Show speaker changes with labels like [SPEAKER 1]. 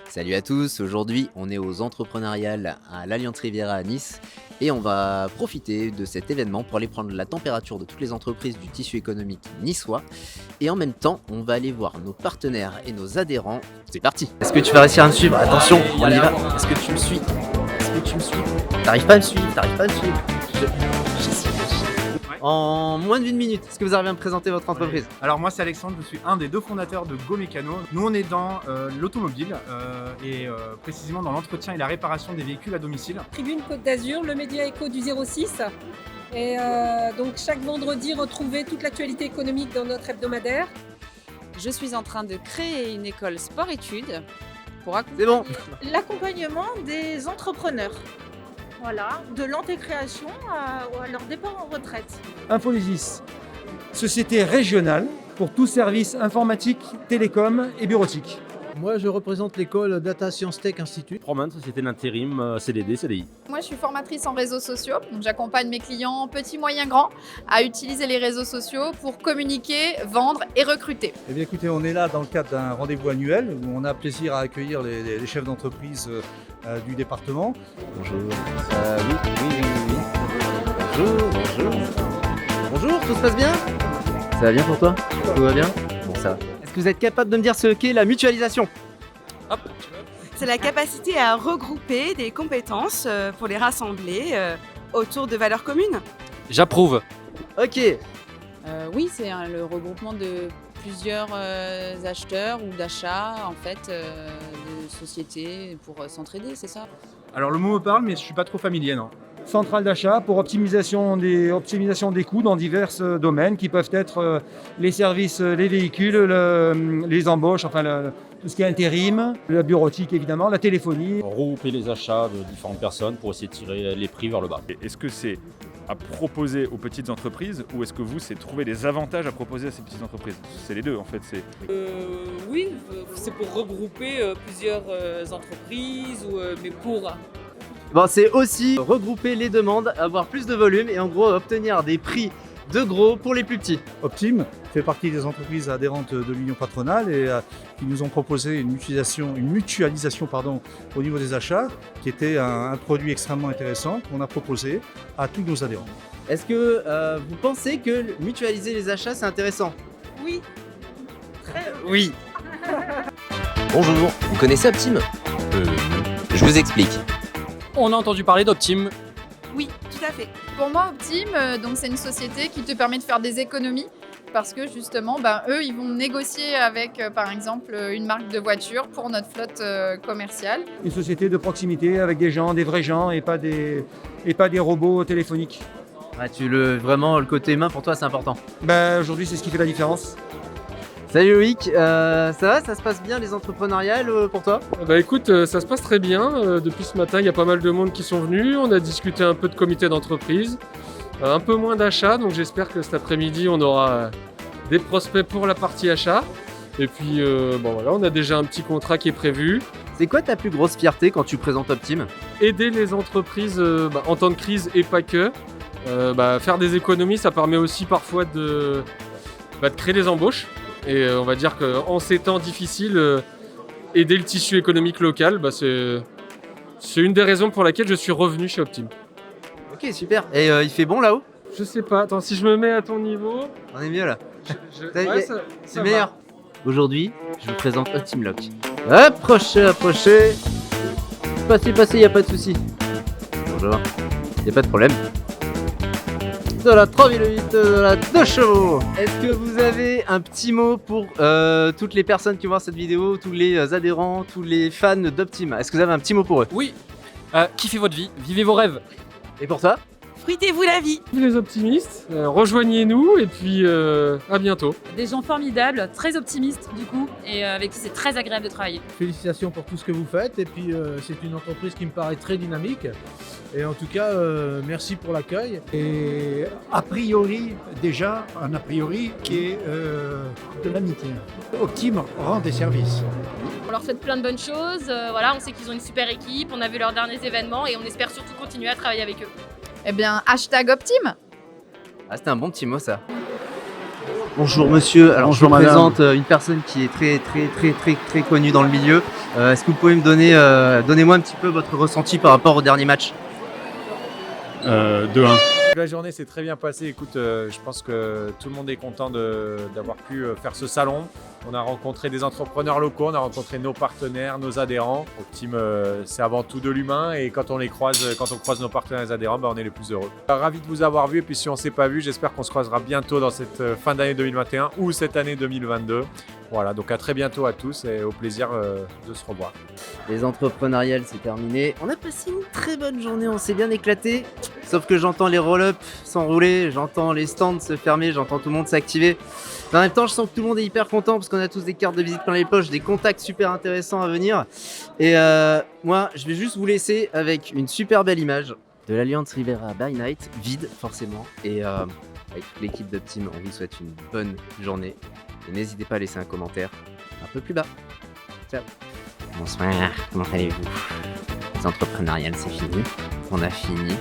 [SPEAKER 1] Salut à tous, aujourd'hui on est aux entrepreneuriales à l'Alliance Riviera à Nice et on va profiter de cet événement pour aller prendre la température de toutes les entreprises du tissu économique niçois et en même temps on va aller voir nos partenaires et nos adhérents. C'est parti. Est-ce que tu vas réussir à me suivre? Attention, on y va. Est-ce que tu me suis? Est-ce que tu me suis? T'arrives pas à me suivre, t'arrives pas à me suivre. J'y suis. En moins d'1 minute, est-ce que vous arrivez à me présenter votre entreprise?
[SPEAKER 2] Alors moi c'est Alexandre, je suis un des deux fondateurs de Go Mécano. Nous on est dans l'automobile et précisément dans l'entretien et la réparation des véhicules à domicile.
[SPEAKER 3] Tribune Côte d'Azur, le média éco du 06. Et donc chaque vendredi, retrouvez toute l'actualité économique dans notre hebdomadaire.
[SPEAKER 4] Je suis en train de créer une école sport-études pour
[SPEAKER 1] C'est bon.
[SPEAKER 5] L'accompagnement des entrepreneurs. Voilà, de l'antécréation à leur départ en retraite.
[SPEAKER 2] Infolysis, société régionale pour tout service informatique, télécom et bureautique.
[SPEAKER 6] Moi, je représente l'école Data Science Tech Institute.
[SPEAKER 7] Proman, société d'intérim, CDD, CDI.
[SPEAKER 8] Moi, je suis formatrice en réseaux sociaux. Donc, j'accompagne mes clients petits, moyens, grands à utiliser les réseaux sociaux pour communiquer, vendre et recruter.
[SPEAKER 6] Eh bien, écoutez, on est là dans le cadre d'un rendez-vous annuel où on a plaisir à accueillir les chefs d'entreprise du département.
[SPEAKER 1] Bonjour. Oui. Bonjour. Bonjour, tout se passe bien? Ça va bien pour toi? Tout va bien? Bon, ça va. Est-ce que vous êtes capable de me dire ce qu'est la mutualisation?
[SPEAKER 9] C'est la capacité à regrouper des compétences pour les rassembler autour de valeurs communes.
[SPEAKER 10] J'approuve.
[SPEAKER 1] Ok.
[SPEAKER 4] Oui, c'est le regroupement de plusieurs acheteurs ou d'achats en fait de sociétés pour s'entraider, c'est ça?
[SPEAKER 2] Alors le mot me parle mais je suis pas trop familier non. Centrale d'achat pour optimisation des coûts dans divers domaines qui peuvent être les services, les véhicules, les embauches, enfin tout ce qui est intérim, la bureautique évidemment, la téléphonie.
[SPEAKER 7] Regrouper les achats de différentes personnes pour essayer de tirer les prix vers le bas.
[SPEAKER 11] Est-ce que c'est à proposer aux petites entreprises ou est-ce que vous, c'est trouver des avantages à proposer à ces petites entreprises? C'est les deux en fait.
[SPEAKER 12] Oui, c'est pour regrouper plusieurs entreprises, mais pour...
[SPEAKER 1] Bon, c'est aussi regrouper les demandes, avoir plus de volume et en gros obtenir des prix de gros pour les plus petits.
[SPEAKER 6] Optim fait partie des entreprises adhérentes de l'Union patronale et qui nous ont proposé une mutualisation au niveau des achats, qui était un produit extrêmement intéressant qu'on a proposé à tous nos adhérents.
[SPEAKER 1] Est-ce que vous pensez que mutualiser les achats c'est intéressant?
[SPEAKER 5] Oui.
[SPEAKER 1] Oui. Bonjour, vous connaissez Optim? Je vous explique.
[SPEAKER 10] On a entendu parler d'Optim.
[SPEAKER 9] Oui, tout à fait.
[SPEAKER 8] Pour moi, Optim, donc c'est une société qui te permet de faire des économies parce que justement, eux, ils vont négocier avec, par exemple, une marque de voiture pour notre flotte commerciale.
[SPEAKER 2] Une société de proximité avec des gens, des vrais gens et pas des robots téléphoniques.
[SPEAKER 1] Ouais, vraiment le côté humain pour toi c'est important.
[SPEAKER 2] Aujourd'hui c'est ce qui fait la différence.
[SPEAKER 1] Salut Loïc, ça va? Ça se passe bien les entrepreneuriales pour toi?
[SPEAKER 13] Écoute, ça se passe très bien. Depuis ce matin, il y a pas mal de monde qui sont venus. On a discuté un peu de comité d'entreprise, un peu moins d'achats. Donc j'espère que cet après-midi, on aura des prospects pour la partie achat. Et puis, voilà, on a déjà un petit contrat qui est prévu.
[SPEAKER 1] C'est quoi ta plus grosse fierté quand tu présentes Optim?
[SPEAKER 13] Aider les entreprises en temps de crise et pas que. Faire des économies, ça permet aussi parfois de créer des embauches. Et on va dire qu'en ces temps difficiles, aider le tissu économique local, c'est une des raisons pour laquelle je suis revenu chez Optim.
[SPEAKER 1] Ok, super. Et il fait bon là-haut?
[SPEAKER 13] Je sais pas, attends, si je me mets à ton niveau...
[SPEAKER 1] On est mieux là.
[SPEAKER 13] C'est
[SPEAKER 1] meilleur. Aujourd'hui, je vous présente Optim Lock. Approchez. Passez, y a pas de souci. Bonjour. Y a pas de problème. De la 3008, de la 2 chevaux. Est-ce que vous avez un petit mot pour toutes les personnes qui vont voir cette vidéo, tous les adhérents, tous les fans d'Optim? Est-ce que vous avez un petit mot pour eux?
[SPEAKER 10] Oui. Kiffez votre vie, vivez vos rêves.
[SPEAKER 1] Et pour toi?
[SPEAKER 9] Fruitez-vous la vie.
[SPEAKER 13] Les optimistes, rejoignez-nous et puis à bientôt.
[SPEAKER 4] Des gens formidables, très optimistes du coup, et avec qui c'est très agréable de travailler.
[SPEAKER 6] Félicitations pour tout ce que vous faites et puis c'est une entreprise qui me paraît très dynamique. Et en tout cas, merci pour l'accueil.
[SPEAKER 14] Et a priori, déjà, un a priori qui est de l'amitié. Optim rend des services.
[SPEAKER 8] On leur souhaite plein de bonnes choses. Voilà, on sait qu'ils ont une super équipe, on a vu leurs derniers événements et on espère surtout continuer à travailler avec eux. Eh bien, #Optim.
[SPEAKER 1] Ah, c'était un bon petit mot ça. Bonjour monsieur, alors
[SPEAKER 15] Bonjour,
[SPEAKER 1] je vous
[SPEAKER 15] madame.
[SPEAKER 1] présente une personne qui est très connue dans le milieu. Est-ce que vous pouvez me donner, donnez-moi un petit peu votre ressenti par rapport au dernier match?
[SPEAKER 15] 2-1.
[SPEAKER 16] La journée s'est très bien passée. Écoute, je pense que tout le monde est content d'avoir pu faire ce salon. On a rencontré des entrepreneurs locaux, on a rencontré nos partenaires, nos adhérents. Optime, c'est avant tout de l'humain et quand on croise nos partenaires et les adhérents, on est les plus heureux. Ravi de vous avoir vu et puis si on ne s'est pas vu, j'espère qu'on se croisera bientôt dans cette fin d'année 2021 ou cette année 2022. Voilà, donc à très bientôt à tous et au plaisir de se revoir.
[SPEAKER 1] Les entrepreneuriales, c'est terminé. On a passé une très bonne journée, on s'est bien éclaté. Sauf que j'entends les roll-up s'enrouler, j'entends les stands se fermer, j'entends tout le monde s'activer. En même temps, je sens que tout le monde est hyper content parce qu'on a tous des cartes de visite plein les poches, des contacts super intéressants à venir. Et moi, je vais juste vous laisser avec une super belle image de l'Alliance Riviera by Night, vide forcément. Et avec toute l'équipe d'Optime, on vous souhaite une bonne journée. Et n'hésitez pas à laisser un commentaire un peu plus bas. Ciao. Bonsoir, comment allez-vous? Les entrepreneuriales, c'est fini. On a fini.